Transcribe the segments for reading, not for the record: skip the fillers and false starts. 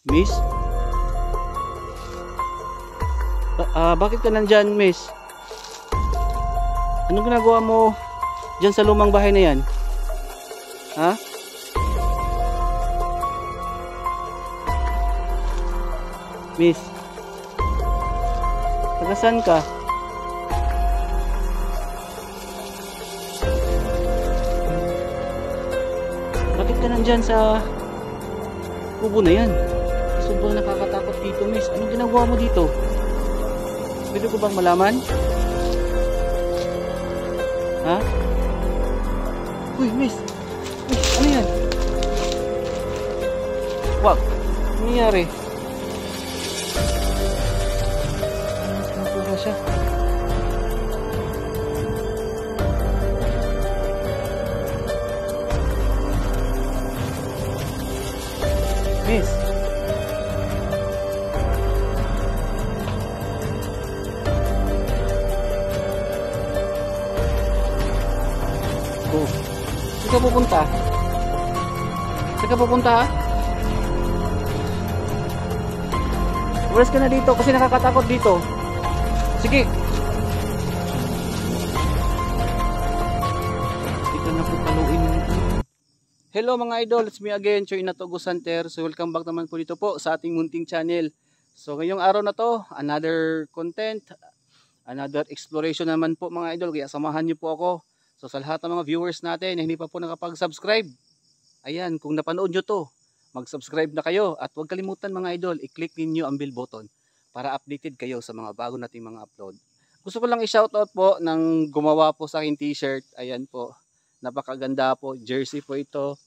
Miss? Bakit ka nandyan, miss? Anong ginagawa mo dyan sa lumang bahay na yan? Ha? Miss? Taga saan ka? Bakit ka nandyan sa kubo na yan? Sobrang nakakatakot dito, miss. Anong ginagawa mo dito? Pwede ko bang malaman? Ha? Uy, miss! Uy, ano yan? Wag! Ano nangyari? Nakuha siya. Miss! Oh. Saan ka pupunta? Saan ka pupunta, ha? Umalis ka na dito kasi nakakatakot dito. Sige. Hindi ka na po paluin. Hello mga idol, it's me again, Choy Natogo Santer. So welcome back naman po dito po sa ating munting channel. So ngayong araw na to, another content, another exploration naman po mga idol. Kaya samahan niyo po ako. So sa lahat ng mga viewers natin na hindi pa po nakapag-subscribe, ayan, kung napanood nyo to, mag-subscribe na kayo. At huwag kalimutan mga idol, i-click ninyo ang bell button para updated kayo sa mga bago nating mga upload. Gusto ko lang i-shoutout po ng gumawa po sa akin t-shirt. Ayan po, napakaganda po, jersey po ito.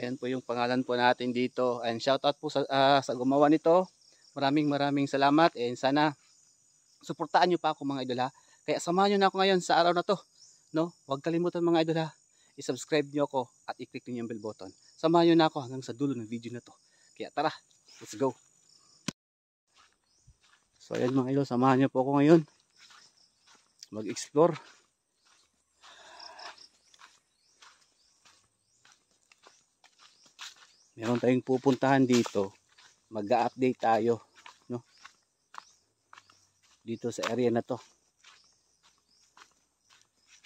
Ayan po yung pangalan po natin dito. Ayan, shoutout po sa gumawa nito. Maraming salamat, and sana suportahan nyo pa ako mga idol, ha. Kaya samahan nyo na ako ngayon sa araw na to. No? Huwag kalimutan mga idol, ha. I-subscribe nyo ako at i-click nyo yung bell button. Samahan nyo na ako hanggang sa dulo ng video na to. Kaya tara, let's go. So ayan mga idol, samahan nyo po ako ngayon mag-explore. Meron tayong pupuntahan dito. Mag-a-update tayo, no? Dito sa area na to.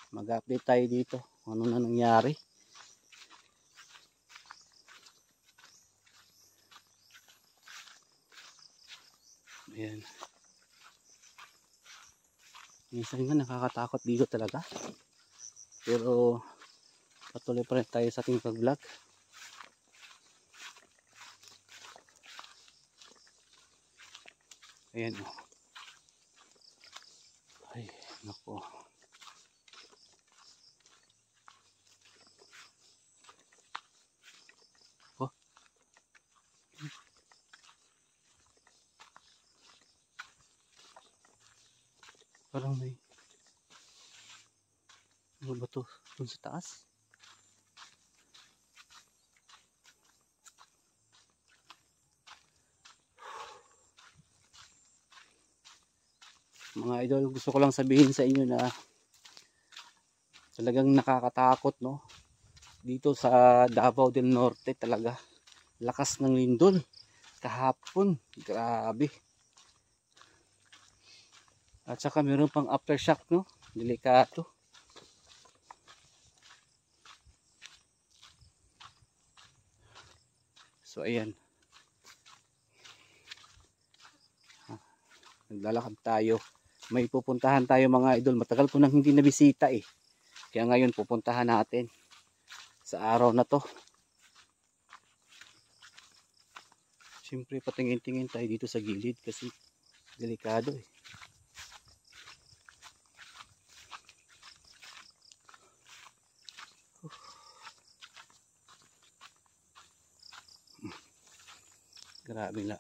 Mag-update tayo dito. Ano na nangyari? Ayan. Minsan nga nakakatakot dito talaga. Pero patuloy pa rin tayo sa ating pag-vlog. Ayan o. Ay, naku. Oh. Parang may ano ba to? Dun sa taas? Mga idol, gusto ko lang sabihin sa inyo na talagang nakakatakot, no? Dito sa Davao del Norte talaga. Lakas ng lindol kahapon. Grabe. At saka meron pang aftershock, no? Delikado. So ayan. Naglalakad tayo. May pupuntahan tayo mga idol. Matagal ko nang hindi nabisita eh. Kaya ngayon pupuntahan natin sa araw na to. Siyempre patingin-tingin tayo dito sa gilid kasi delikado eh. Grabe na.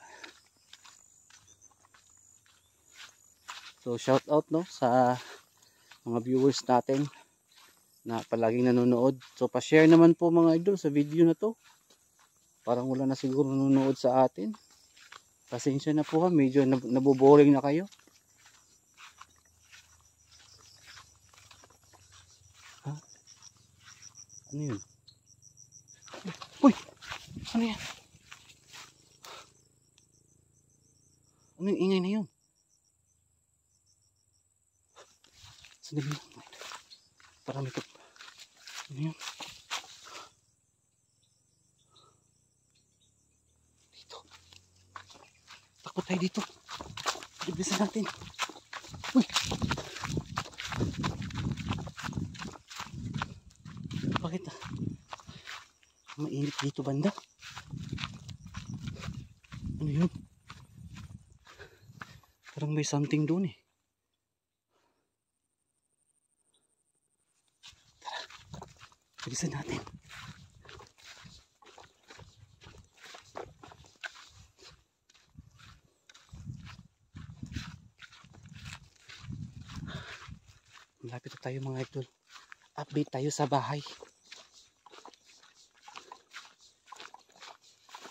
So shout out, no, sa mga viewers natin na palaging nanonood. So pa-share naman po mga idol sa video na to. Parang wala na siguro nanonood sa atin. Pasensya na po ha, medyo naboboring na kayo. Ha? Ano yun? Uy! Ano yan? Ano yung ingay na yun? Sandali lang mga idol. Parang may ano yun? Dito. Takot tayo dito. Ibisan natin. Uy! Bakit na? Mainit dito banda. Ano yun? Parang may something doon eh. Tara. Ibisan natin. Malapit na tayo mga idol. Update tayo sa bahay.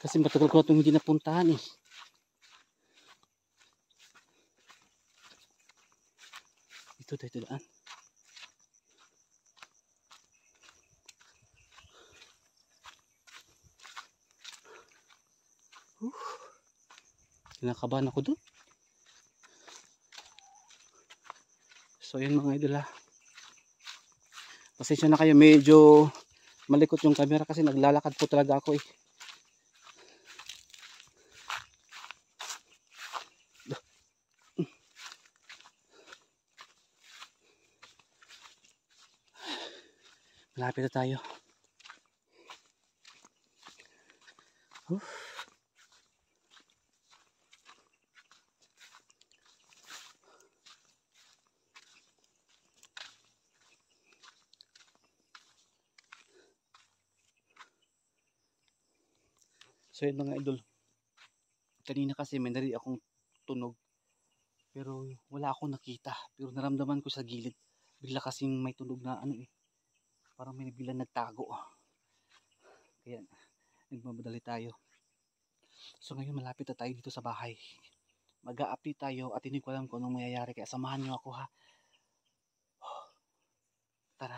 Kasi matagal ko na itong hindi napuntahan eh. Dito tayo daan. Kinakabahan ako doon. So yun mga idol ha. Pasensya na kayo, medyo malikot yung camera kasi naglalakad po talaga ako eh. Malapit na tayo. So yun mga idol. Kanina kasi may narinig akong tunog. Pero wala akong nakita. Pero naramdaman ko sa gilid. Bigla kasing may tunog na ano eh. Parang may bigla nagtago. Kaya nagmamadali tayo. So ngayon malapit na tayo dito sa bahay. Mag-a-update tayo at hindi ko alam kung anong mayayari. Kaya samahan nyo ako ha. Tara.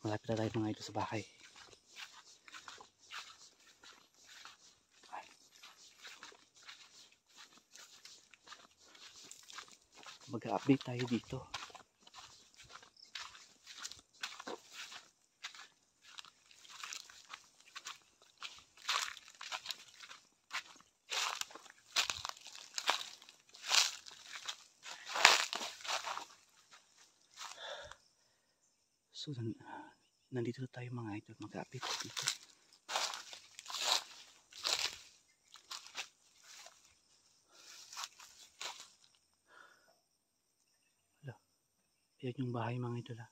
Malapit na tayo mga idol sa bahay. Mag-a-update tayo dito. So nandito na tayo mga idol. Mag-a-update dito. Yan yung bahay mga idol ha.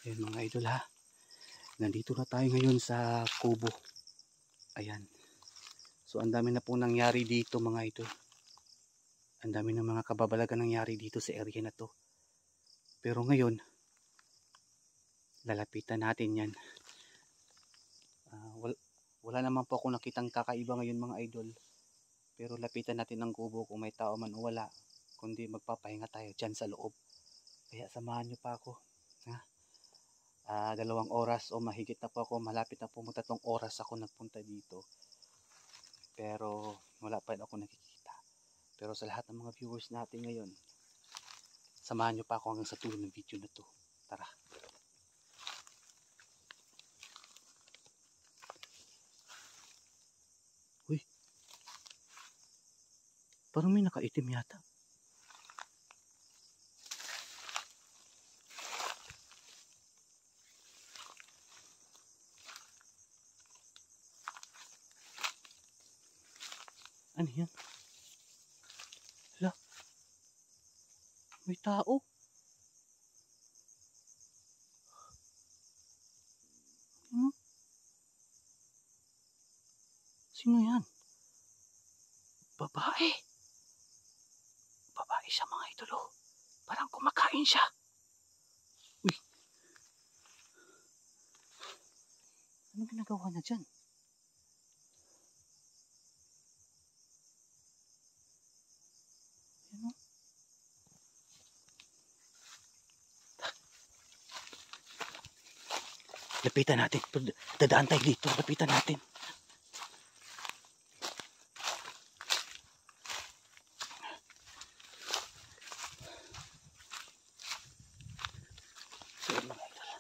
Ayan mga idol ha. Nandito na tayo ngayon sa kubo. Ayan. So ang dami na po nangyari dito mga idol. Ang dami na mga kababalagan nangyari dito sa area na to. Pero ngayon, lalapitan natin yan. Wala naman po ako nakitang kakaiba ngayon mga idol. Pero lapitan natin ang kubo kung may tao man o wala. Kundi magpapahinga tayo dyan sa loob. Kaya samahan nyo pa ako. Ha? 2 oras o mahigit na po ako. Malapit na po mo 3 oras ako nagpunta dito. Pero wala pa rin ako nakikita. Pero sa lahat ng mga viewers natin ngayon, samahan nyo pa ako hanggang sa tuloy ng video na to. Tara. Uy. Parang may nakaitim yata. Ano yan? Hala. May tao. Hmm? Sino yan? Babae. Babae siya mga idolo. Parang kumakain siya. Uy. Anong ginagawa niya dyan? Lapitan natin. Dadaan tayo dito. Lapitan natin. So, mga idol,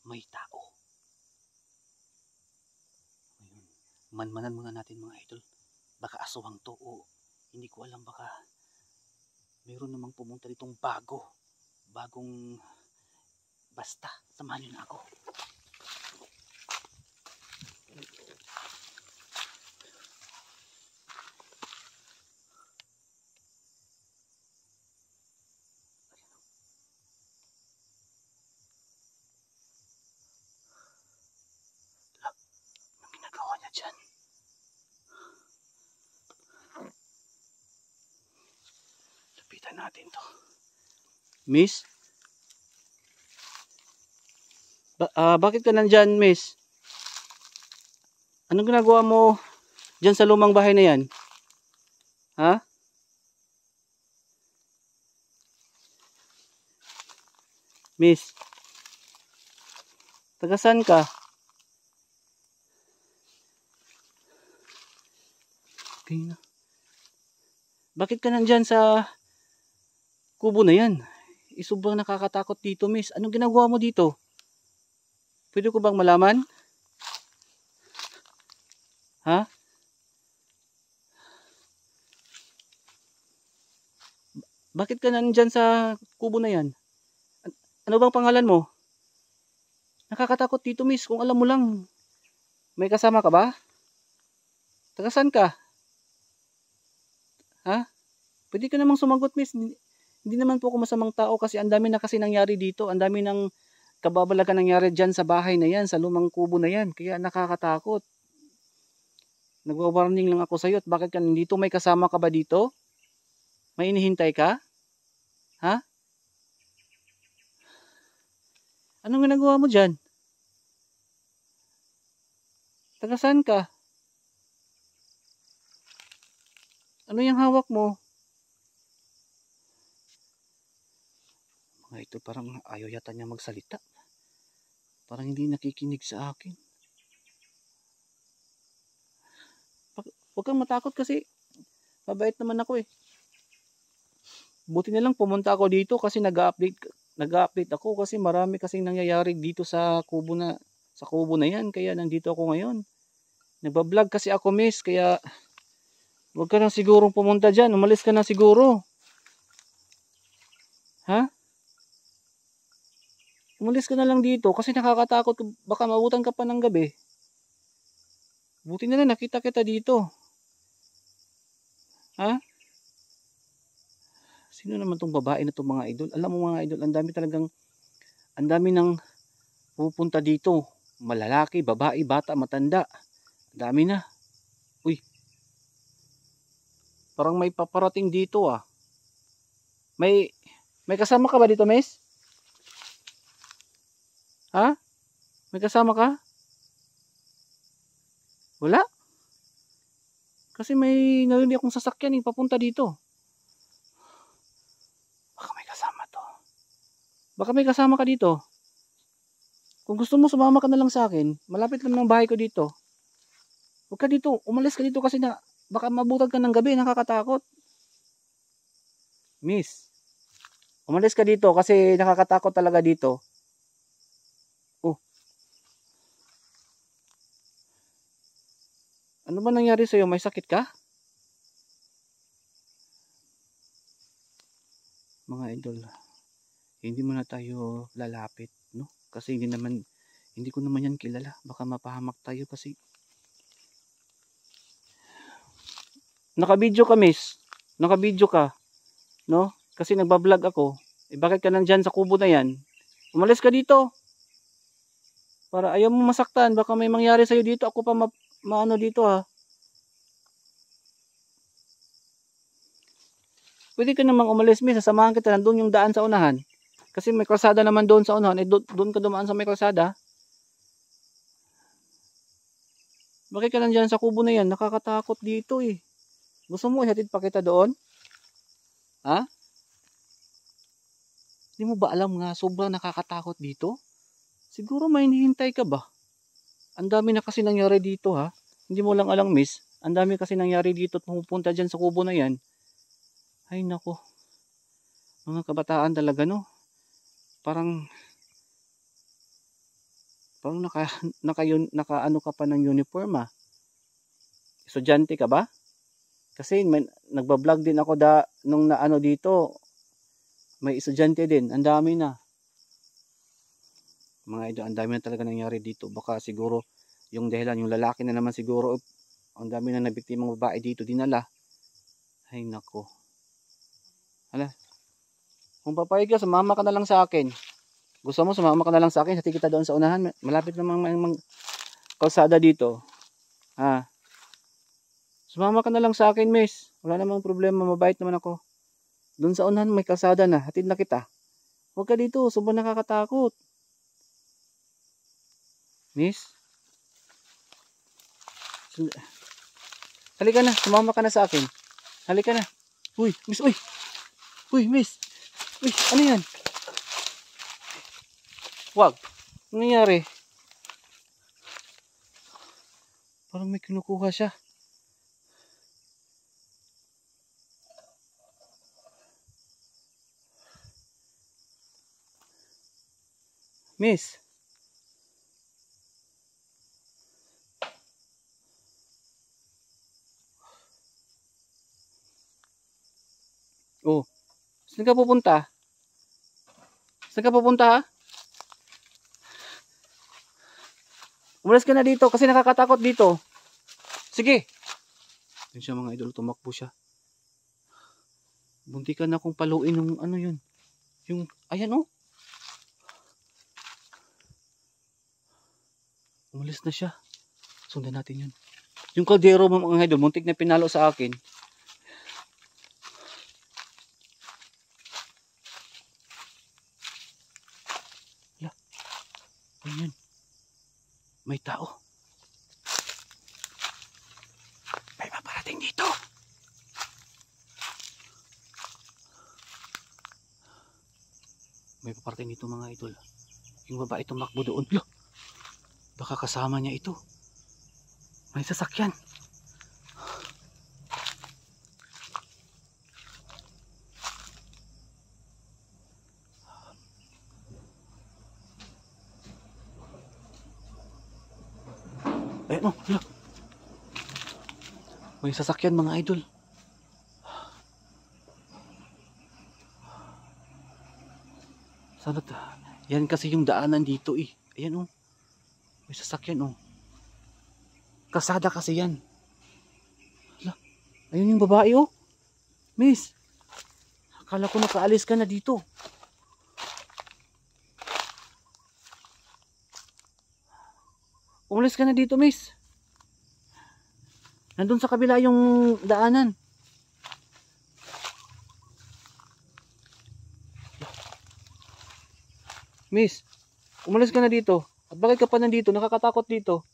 may tao. Ayun. Manmanan muna natin mga idol. Baka aswang to o hindi ko alam, baka mayroon namang pumunta ditong bagong basta. Samahan niyo na ako. Anong ginagawa niya dyan? Lapitan natin to. Miss? Bakit ka nandyan, miss? Anong ginagawa mo dyan sa lumang bahay na yan? Ha? Miss? Taga saan ka? Okay na. Bakit ka nandyan sa kubo na yan? Sobrang nakakatakot dito, miss. Anong ginagawa mo dito? Pwede ko bang malaman? Ha? Bakit ka nandyan sa kubo na yan? Ano bang pangalan mo? Nakakatakot dito, miss. Kung alam mo lang. May kasama ka ba? Taga saan ka? Ha? Pwede ka namang sumagot, miss. Hindi naman po ako masamang tao kasi ang dami na kasi nangyari dito. Ang dami ng kababalagan nangyari dyan sa bahay na yan, sa lumang kubo na yan. Kaya nakakatakot. Nagwa-warning lang ako sa'yo. At bakit ka nandito? May kasama ka ba dito? May inihintay ka? Ha? Anong ginagawa mo dyan? Taga saan ka? Ano yung hawak mo? Mga ito parang ayaw yata niya magsalita. Parang hindi nakikinig sa akin. Huwag kang matakot kasi mabait naman ako eh. Buti na lang pumunta ako dito kasi nag-update ako kasi marami kasing nangyayari dito sa kubo na yan, kaya nandito ako ngayon. Nagba-vlog kasi ako, miss, kaya huwag ka na sigurong pumunta diyan, umalis ka na siguro. Ha? Umalis ka na lang dito kasi nakakatakot, baka mabutan ka pa ng gabi. Buti na lang nakita kita dito. Ha? Sino naman tong babae na to mga idol? Alam mo mga idol, ang dami nang pupunta dito. Malalaki, babae, bata, matanda. Ang dami na. Uy. Parang may paparating dito ah. May kasama ka ba dito, miss? Ha? May kasama ka? Wala? Kasi may narinig akong sasakyan papunta dito. Baka may kasama to. Baka may kasama ka dito. Kung gusto mo, sumama ka na lang sa akin. Malapit lang ng bahay ko dito. Huwag ka dito. Umalis ka dito kasi baka mabutan ka ng gabi. Nakakatakot. Miss, umalis ka dito kasi nakakatakot talaga dito. Oh. Ano ba nangyari sa'yo? May sakit ka? Mga idol, hindi mo na tayo lalapit, no? Kasi hindi ko naman yan kilala. Baka mapahamak tayo kasi naka-video ka, miss. Naka-video ka, no? Kasi nagba-vlog ako. Bakit ka nandyan sa kubo na yan? Umalis ka dito. Para ayaw mo masaktan. Baka may mangyari sa'yo dito. Ako pa maano dito ha. Pwede ka namang umalis, miss. Sasamahan kita. Nandun yung daan sa unahan. Kasi may kalsada naman doon sa unahan. Doon ka dumaan sa may kalsada. Bakit ka nandyan sa kubo na yan? Nakakatakot dito eh. Gusto mo ihatid pa kita doon? Ha? Hindi mo ba alam nga sobrang nakakatakot dito? Siguro may hinihintay ka ba? Ang dami na kasi nangyari dito ha. Hindi mo lang alam miss. Ang dami kasi nangyari dito at pumupunta dyan sa kubo na yan. Ay nako. Mga kabataan talaga no. Parang naka ano ka pa ng uniform ah. Estudyante ka ba? Kasi nagba-vlog din ako nung naano dito. May estudyante din. Ang dami na. Mga idol, ang dami na talaga nangyari dito. Baka siguro yung dahilan, yung lalaki na naman siguro, ang dami na nabiktimang babae dito dinala. Ay nako. Hala. Kung papayag ka, sumama ka na lang sa akin. Gusto mo, sumama ka na lang sa akin. Hati kita doon sa unahan. Malapit namang kalsada dito. Ha? Sumama ka na lang sa akin, miss. Wala namang problema. Mabait naman ako. Doon sa unahan, may kalsada na. Hatid na kita. Huwag ka dito. Sobrang nakakatakot. Miss? Halika na. Sumama ka na sa akin. Halika na. Uy, miss. Uy. Uy, miss. Uy, ano yan? Wag. Ano nangyari? Parang may kinukuha siya. Miss. Oh. Saan ka pupunta? Saan ka pupunta ha? Umalis ka na dito kasi nakakatakot dito. Sige. Yun siya mga idol, tumakbo siya. Buntikan na akong paluin ng ano yun. Yung, ayan oh. Umalis na siya. Sundan natin yun. Yung kaldero mga idol, muntik na pinalo sa akin. Hala. Ayan. May tao. May paparating dito. May paparating dito mga idol. Yung babae tumakbo doon. Hala. Baka kasama niya ito. May sasakyan. Ayan oh, hala. May sasakyan mga idol. Sana yan kasi yung daanan dito eh. Ayan oh. May sasakyan oh. Kasada kasi yan. Hala. Ayun yung babae oh. Miss. Akala ko nakaalis ka na dito. Umalis ka na dito, miss. Nandun sa kabila yung daanan. Miss, umalis ka na dito. At bakit ka pa nandito? Nakakatakot dito.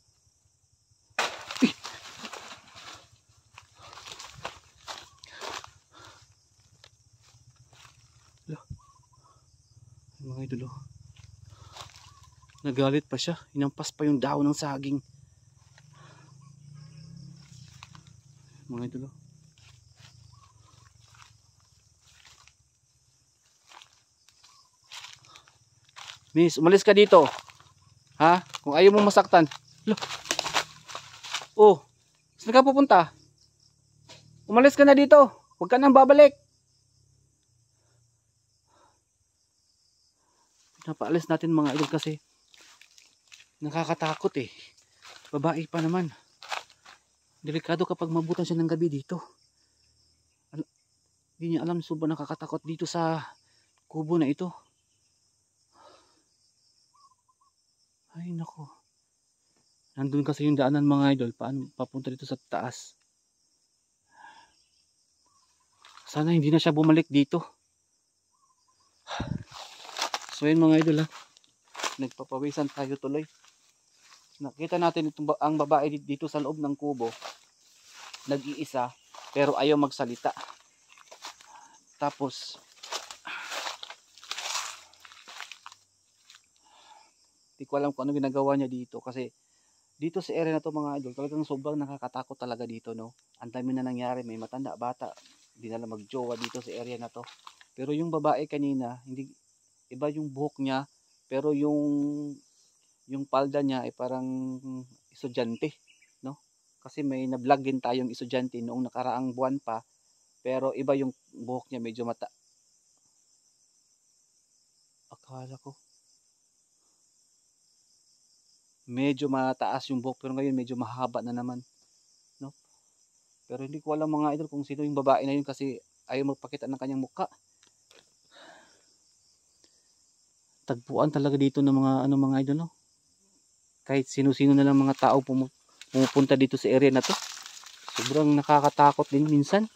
Mga idolo. Nagalit pa siya. Inampas pa yung dahon ng saging. Mga idolo. Miss, umalis ka dito. Ha? Kung ayaw mong masaktan. Oh, saan ka pupunta? Umalis ka na dito. Huwag ka nang babalik. Pinapaalis natin mga idol kasi nakakatakot eh. Babae pa naman. Delikado kapag mabutan siya ng gabi dito. Hindi niya alam, sobrang nakakatakot dito sa kubo na ito. Ay nako. Nandun kasi yung daanan mga idol. Paano papunta dito sa taas? Sana hindi na siya bumalik dito. So yun mga idol ha. Nagpapawisan tayo tuloy. Nakita natin ang babae dito sa loob ng kubo. Nag-iisa pero ayaw magsalita. Tapos Hindi ko alam kung ano ginagawa niya dito kasi dito sa area na to mga idol, talagang sobrang nakakatakot talaga dito, no. Ang dami na nangyari, may matanda, bata, hindi na lang magjowa dito sa area na to. Pero yung babae kanina, hindi iba yung buhok niya, pero yung palda niya ay parang estudyante, no? Kasi may na-vlog din tayong estudyante noong nakaraang buwan pa, pero iba yung buhok niya, medyo akala ko medyo mataas yung buhok pero ngayon medyo mahaba na naman, no? Pero hindi ko alam mga idol kung sino yung babae na yun kasi ayaw magpakita ng kanyang mukha. Tagpuan talaga dito ng mga ano mga idol, no? Kahit sino-sino na lang mga tao pumupunta dito sa area na to. Sobrang nakakatakot din minsan.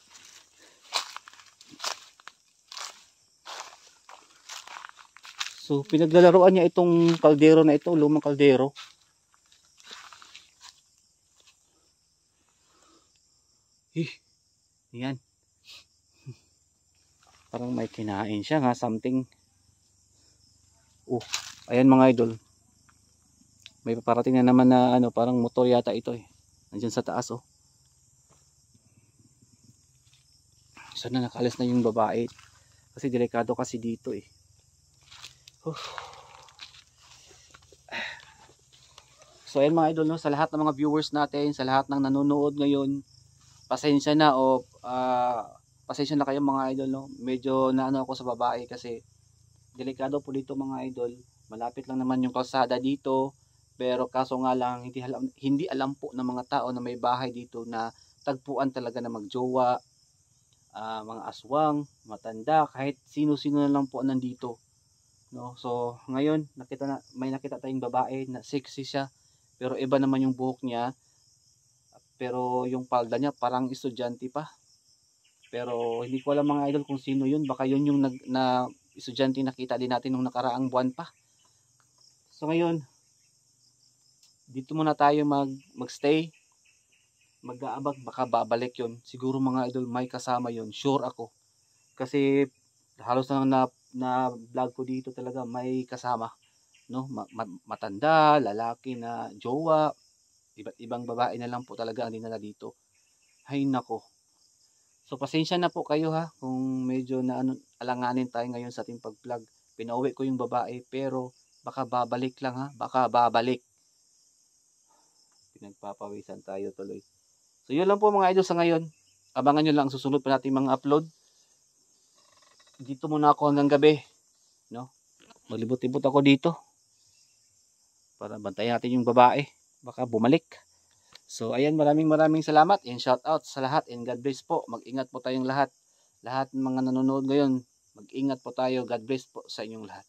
So pinaglalaroan niya itong kaldero na ito, lumang kaldero. Yan. Parang may kinain siya nga, something. Ayan mga idol. May paparating na naman na ano, parang motor yata ito eh. Nandiyan sa taas oh. Sana nakalis na yung babae. Kasi delikado kasi dito eh. So ayan mga idol, no, sa lahat ng mga viewers natin, sa lahat ng nanonood ngayon, pasensya na pasensya na kayo mga idol, no. Medyo naano ako sa babae kasi delikado po dito mga idol. Malapit lang naman yung kalsada dito, pero kaso nga lang hindi alam po ng mga tao na may bahay dito na tagpuan talaga na magjowa, mga aswang, matanda, kahit sino-sino na lang po nandito, no. So ngayon may nakita tayong babae na sexy siya, pero iba naman yung buhok niya, pero yung palda niya parang estudyante pa. Pero hindi ko alam mga idol kung sino yun, baka yun yung na estudyante nakita din natin nung nakaraang buwan pa. So ngayon dito muna tayo magstay, mag-aabang, baka babalik yun. Siguro mga idol may kasama yun, sure ako. Kasi halos na vlog ko dito talaga may kasama, no. Matanda, lalaki na jowa, iba't ibang babae na lang po talaga ang dinala dito. Hay nako. So pasensya na po kayo ha kung medyo na alanganin tayo ngayon sa ating pag-vlog. Pinauwi ko yung babae pero baka babalik lang ha, baka babalik. Pinagpapawisan tayo tuloy. So yun lang po mga idol sa ngayon. Abangan nyo lang susunod pa natin mga upload. Dito muna ako hanggang gabi, no. Maglibot-libot ako dito para bantayan natin yung babae, baka bumalik. So ayan, maraming salamat and shout out sa lahat and God bless po. Mag-ingat po tayong lahat. Lahat ng mga nanonood ngayon, mag-ingat po tayo. God bless po sa inyong lahat.